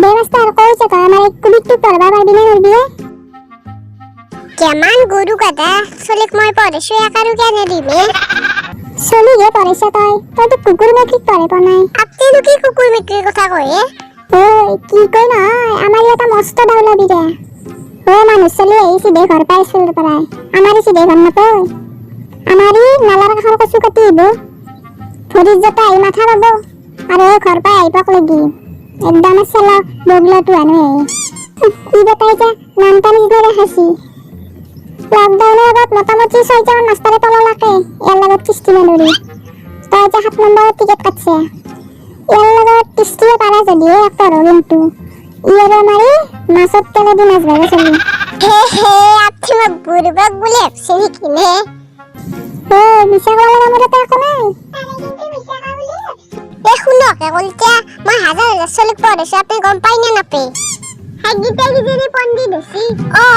দে master কইছে তো আমার এক কুবিট তো পড়বা পারবি না নরবি কেমন গরু গাদা চলিক মই পরে শুয়ে কারু কেন দিবে চলি গে পড়েছে তুই তো কুকুর মেট্রিক পড়ে পনাই আপনি তো কি কুকুর মেট্রিক কথা কয়ে ওই কি কই না আমার এটা মস্ত ডাউলা বিরে ও মানুষ চলি আইছি দে ঘর পাই স্কুল পড়াই আমারই সি দে ঘর না তো আমারই নালার কাখন কচু কাটি দিব ফরিজ যত আই মাথা রব আর ও ঘর পাই আই পাক লাগি একদম সেলা বগলা টু আনো ই বেটাই যা নামটা নিজে রাখাছি লকডাউনের আগত মোটামুটি 6 জন মাস্টারে তলা লাগে এর লগত কিস্তি মানুরি তাই যে 7 নম্বরের টিকেট কাটছে এর লগত কিস্তিও পারা যদিও একটা কিন্তু ইয়ার আমারে মাসত তেলে দিন আসবে চলি হে হে আপনি মোক বুড়বাক বলে আপনি কিনে ও বিশাখ বলে আমরা তো এখন নাই শুনো কে বলতে মই হাজার হাজার চলিক পড়েছে আপনি গম পাই না নাপে হ্যাঁ গীতা গিজেরি পন্দি দেছি ও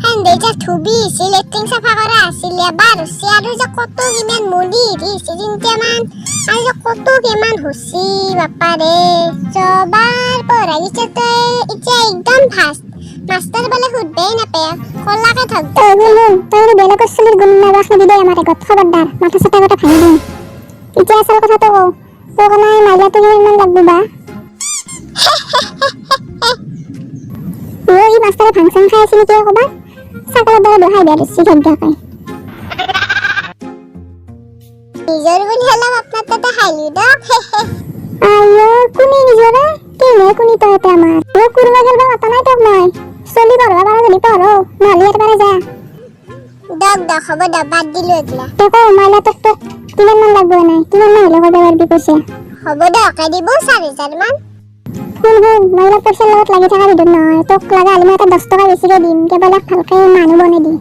হ্যাঁ দেইটা থুবি লেট্রিন সাফা করা আছিল এবার হচ্ছে আৰু যে কত কিমান মলি দিছে চিন্তা মান আৰু যে কত কিমান হসি বাপারে সবার পড়াইছে তো ইচ্ছা একদম ফাস্ট মাস্টার বলে হুদবেই নাপে কলাকে থাকবে তো বলুন তাই বেলা কসলির গুণ না রাখে দিবে আমারে গত খবরদার মাথা সাথে কথা ভাঙি দিন ইতি আসল কথা তো ও কোনাই মাইলা তো ইমান লাগবে বা ওই মাস্টারে ফাংশন খাইছিল কি কবা সকালে ধরে বহাই দেয় শিখাই দেখাই নিজের গুণ হেলাম আপনার তো হাইলি দাও আয়ো কোনি নিজরে কেনে কোনি তো এতে আমার ও কুরবা গেলবা মাথা নাই তো নয় চলি পড়বা পারা যদি পড়ো নালি এর পারে যা দগ দগ হব দগ বাদ দিলো এগুলা তো কো মাইলা তো কিমান মান লাগবে না কিমান না হলে কবে পারবি কইছে হব দগ দিব 4000 মান শুন মাইলা পয়সা লগত লাগি থাকা দিন নয় তোক লাগা আলিমা এটা 10 টাকা বেশি দিন কেবল হালকা মানু বনে দি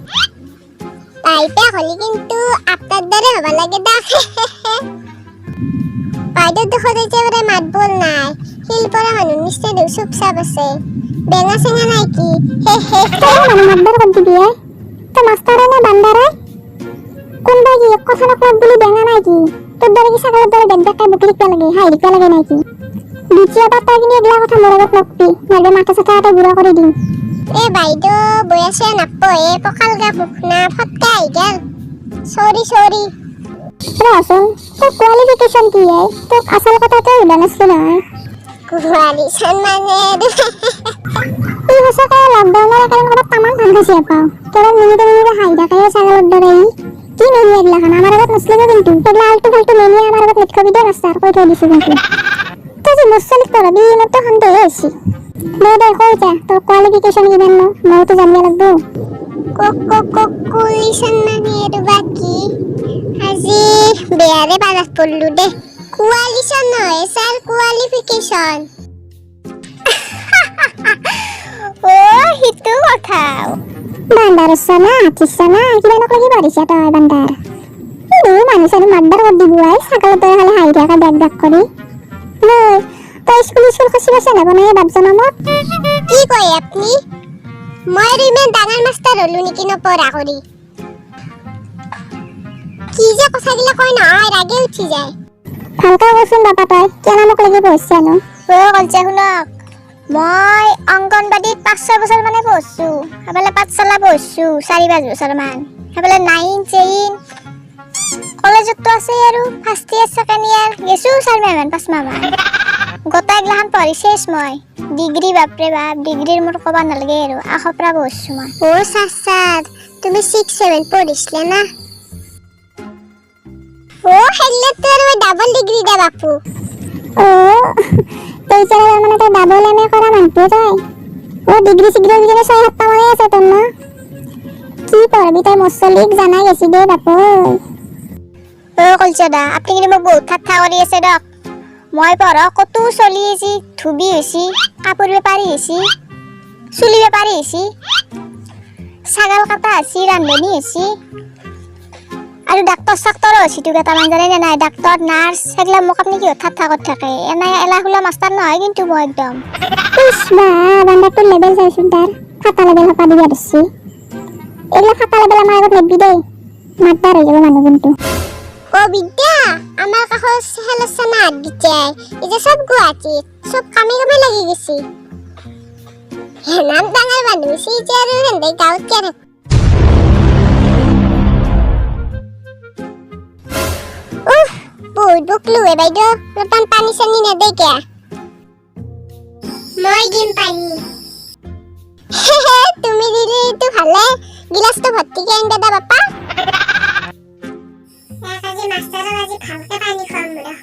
পাইপে হলি কিন্তু আপনার দ্বারে হবা লাগে দা পাইদে দেখো দিতে বরে মাত বল নাই হিল পরা মানুষ নিশ্চয় দেউ চুপচাপ আছে বেঙা চেঙা নাই কি হে হে মানে মাদ্দার কর দিবি তো মাস্টারে না বান্দারে কোন বাই এক কথা না কর বলি বেঙা নাই কি তোর দ্বারা কি সকালে ধরে বেগ দেখাই বুকলিক পে লাগে হাই রিপে লাগে নাই কি দ্বিতীয় বার্তা কিনে এগুলা কথা মরগত নকবি নইলে মাথা সাথে আটা গুড়া করে দিন এ বাইদো বয়সে নাপো এ পকাল গা ফুকনা ফটকা আই গেল সরি সরি রাসন তো কোয়ালিফিকেশন কি তো আসল কথা তো জানাস কি না কোয়ালিশন মানে এই হসকা লকডাউনের কারণে কথা তামান ধান খাসি পাও তোরা মিনিটে মিনিটে হাই দেখাই ছাগলের দরেই কি মেনি এগুলা খান আমার আগত নসলে কিন্তু এগুলা আলতু ফালতু মেনি আমার আগত নেট কবি দে মাস্টার কই থই দিছি কিন্তু তো যে মুসলিক তোরা বিয়ে তো হন দে আইছি দে কই যা তোর কোয়ালিফিকেশন কি জানো মই তো জানিয়া লাগবো কোয়ালিশন মানে এর বাকি আজি বেয়ারে বাজাত পড়লু দে কোয়ালিশন নয় স্যার কোয়ালিফিকেশন ও হিতু কথা বান্দার সানা হাতিসানা কিবা নকলি বাড়িছে তো বান্দার এই মানুষের মাদ্দার কর দিব আই সকালে তো খালি হাই রাখা ব্যাগ ব্যাগ করি নই তো স্কুল কসি বসে না বনাই বাপজন আমার কি কয় আপনি মই রিমেন ডাঙার মাস্টার হলু নিকি নপড়া করি কি যে কথাগুলা কয় না রাগে উঠি যায় ভালকা বসুন বাবা তই কেন মোক লাগি পঢ়িছে আনো ও কলছে শুনক মই অঙ্গনবাদীত 5-6 বছর মানে পঢ়ছো হেবেলে পাঠশালা পঢ়ছো 4-5 বছর মান হেবেলে 9 10 কলেজত তো আছে আৰু ফার্স্ট ইয়ার সেকেন্ড ইয়ার গেছো 4 মাহ মান 5 মাহ মান গোটাই গ্লাহান পঢ়ি শেষ মই ডিগ্রি বাপরে বাপ ডিগ্রির মোর কবা নালাগে আৰু আখপৰা পঢ়ছো মই ও সাসাদ তুমি 6-7 পঢ়িছলে না ও হেললে তোর ডাবল ডিগ্রি দে বাপু ও তুই চলে মানে তো ডাবল এমএ করা মানতে তই ও ডিগ্রি সিগ্রি দিলে 6-7 মানে আছে তোর না কি পড়বি তাই মসলিক জানাই গেছি দে বাপু ও কলচদা আপনি কিন্তু মোক বহুত ঠাট্টা কৰি আছে দক মই পঢ়া কত চলি আছি ধুবি হৈছি কাপোৰ বেপাৰী হৈছি চুলি বেপাৰী হৈছি ছাগল কাটা হৈছি ৰান্ধনী হৈছি আৰু ডাক্তৰ চাক্তৰ হৈছি তো কেইটামান জানে নে নাই ডাক্তৰ নাৰ্ছ সেগলা মোক আপুনি কিয় ঠাট্টা কৰি থাকে এনাই এলা খোলা মাষ্টাৰ নহয় কিন্তু মই একদম ইস বা বান্দাটোৰ লেভেল চাইছোন তাৰ খাতা লেভেল হপা দিবা দিছি এগুলা খাতা লেভেল আমাৰ আগত নেবি দেই মাতদাৰ হৈ যাব মানুহ কিন্তু ও বিদ্যা আমার কাছে হেলছে না দিতে এই যে সব গুয়াহাটি সব কামে কামে লাগি গেছি নাম ডাঙৰ মানুহ চিছে আৰু হেন্দে গাঁৱত কেনে বহুত বুকলো হে বাইদেউ অলপমান পানী চানী নেদে কিয়া মই দিম পানী তুমি দিলে তো ভালে গিলাসটো ভর্তি কে আনবে দা বাপা আজি মাস্টারক আজি ভালকে পানী খাম বড়া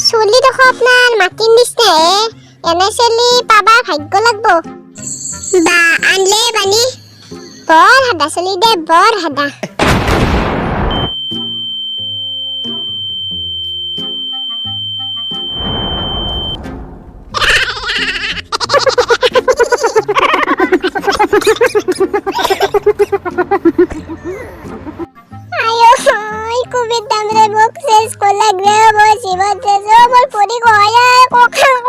চলি দেখো আপনার মাটিন দিছনে এনে চলি পাবা ভাগ্য লাগবো বা আনলে বানি বৰ হাদা চলি দে বৰ হাদা আয়ো কোভিড দামৰে বুক শেষ কৰলে গ্ৰহ জীবন শেষ মোৰ পৰি গয়া কোখা